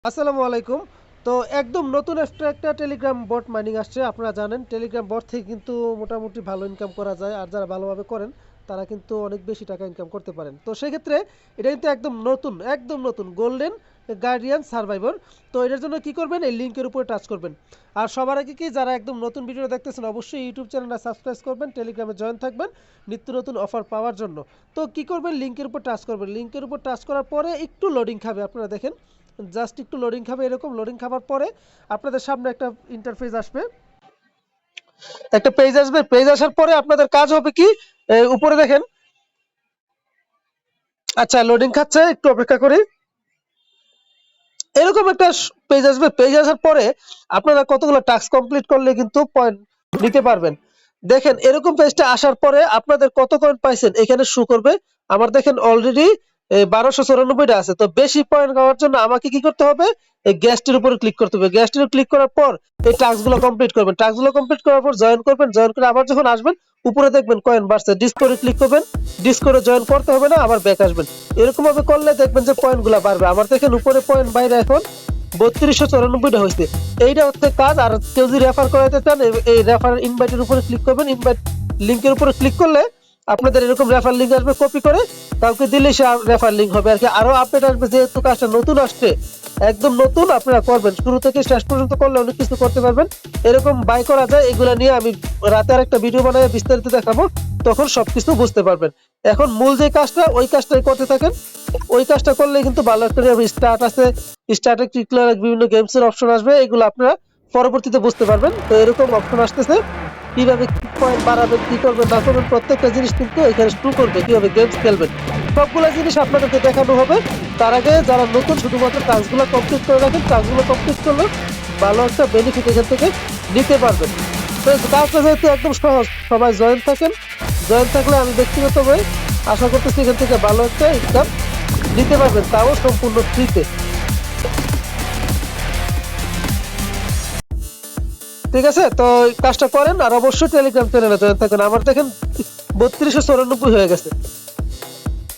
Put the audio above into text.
আসসালামু আলাইকুম। তো একদম নতুন একটা টেলিগ্রাম বট মাইনিং আসছে। আপনারা জানেন টেলিগ্রাম বট থেকে কিন্তু মোটামুটি ভালো ইনকাম করা যায়। আর যারা ভালোভাবে করেন তারা কিন্তু অনেক বেশি টাকা ইনকাম করতে পারেন। তো সেক্ষেত্রে এটা কিন্তু একদম নতুন গোল্ডেন গার্ডিয়ান সার্ভাইভার। তো এটার জন্য কি করবেন, এই লিঙ্কের উপরে টাচ করবেন। আর সবার আগে কি যারা একদম নতুন ভিডিও দেখতেছেন অবশ্যই ইউটিউব চ্যানেলটা সাবস্ক্রাইব করবেন, টেলিগ্রামে জয়েন থাকবেন নিত্য নতুন অফার পাওয়ার জন্য। তো কি করবেন, লিঙ্কের উপর টাচ করবেন। লিঙ্কের উপর টাচ করার পরে একটু লোডিং খাবে, আপনারা দেখেন জাস্ট একটু লোডিং খাবে। এরকম লোডিং খাবার পরে আপনাদের সামনে একটা ইন্টারফেস আসবে, একটা পেজ আসবে। পেজ আসার পরে আপনাদের কাজ হবে কি, উপরে দেখেন। আচ্ছা, লোডিং খাচ্ছে, একটু অপেক্ষা করি। এরকম একটা পেজ আসবে। পেজ আসার পরে আপনারা কতগুলো টাস্ক কমপ্লিট করলে কিন্তু পয়েন্ট নিতে পারবেন। দেখেন এরকম পেজটা আসার পরে আপনাদের কত পয়েন্ট পাইছেন এখানে শো করবে। আমার দেখেন অলরেডি 1294টা আছে। তো বেশি পয়েন্ট পাওয়ার জন্য আমাকে কি করতে হবে, এই গ্যাসটির উপরে ক্লিক করতে হবে। গ্যাসটির ক্লিক করার পর এই টাস্কগুলো কমপ্লিট করবেন। টাস্কগুলো কমপ্লিট করার পর জয়েন করবেন। জয়েন করে আবার যখন আসবেন উপরে দেখবেন কয়েন বাড়ছে। ডিসকর্ডে ক্লিক করবেন। ডিসকর্ডে জয়েন করতে হবে না, আবার ব্যাক আসবেন। এরকম ভাবে করলে দেখবেন যে পয়েন্টগুলো বাড়বে। আমার দেখেন উপরে পয়েন্ট বাইরে এখন 3294টা হয়েছে। এইটা হচ্ছে কাজ। আর কেউ যদি রেফার করাতে চান এই রেফার ইনভাইটের উপরে ক্লিক করবেন। ইনভাইট লিংকের উপরে ক্লিক করলে আপনাদের এরকম রেফার লিংক আসবে, কপি করে কাউকে দিলে সে রেফার লিংক হবে আর কি। আরো আপডেট আসবে, যেহেতু কাজটা নতুন আসছে, একদম নতুন। আপনারা করবেন, শুরু থেকে শেষ পর্যন্ত করলে অনেক কিছু করতে পারবেন। এরকম বাই করা যায়, এগুলা নিয়ে আমি রাতে আর একটা ভিডিও বানায় বিস্তারিত দেখাবো, তখন সবকিছু বুঝতে পারবেন। এখন মূল যে কাজটা, ওই কাজটাই করতে থাকেন। ওই কাজটা করলে কিন্তু ভালো একটা স্টার্ট আছে। স্টার্টে ক্লিক করলে বিভিন্ন গেমস এর অপশন আসবে, এগুলো আপনারা পরবর্তীতে বুঝতে পারবেন। তো এরকম অপশন আসতেছে, কিভাবে পয়েন্ট বাড়াবেন, কি করবেন না করবেন, প্রত্যেকটা জিনিস কিন্তু এখানে শুরু করবে, কিভাবে গেমস খেলবেন সবগুলো জিনিস আপনাদেরকে দেখানো হবে। তার আগে যারা নতুন শুধুমাত্র টাস্কগুলো কমপ্লিট করে রাখেন, টাস্কগুলো কমপ্লিট করলে ভালো একটা বেনিফিট এখান থেকে নিতে পারবেন। তো কাজটা যেহেতু একদম সহজ, সবাই জয়েন থাকেন। জয়েন থাকলে আমি ব্যক্তিগতভাবে আশা করতেছি এখান থেকে ভালো একটা ইনকাম নিতে পারবেন, তাও সম্পূর্ণ ফ্রিতে। ঠিক আছে, তো এই কাজটা করেন। আর অবশ্যই টেলিগ্রাম চ্যানেলে জয়েন থাকেন। আমার দেখেন 3294 হয়ে গেছে।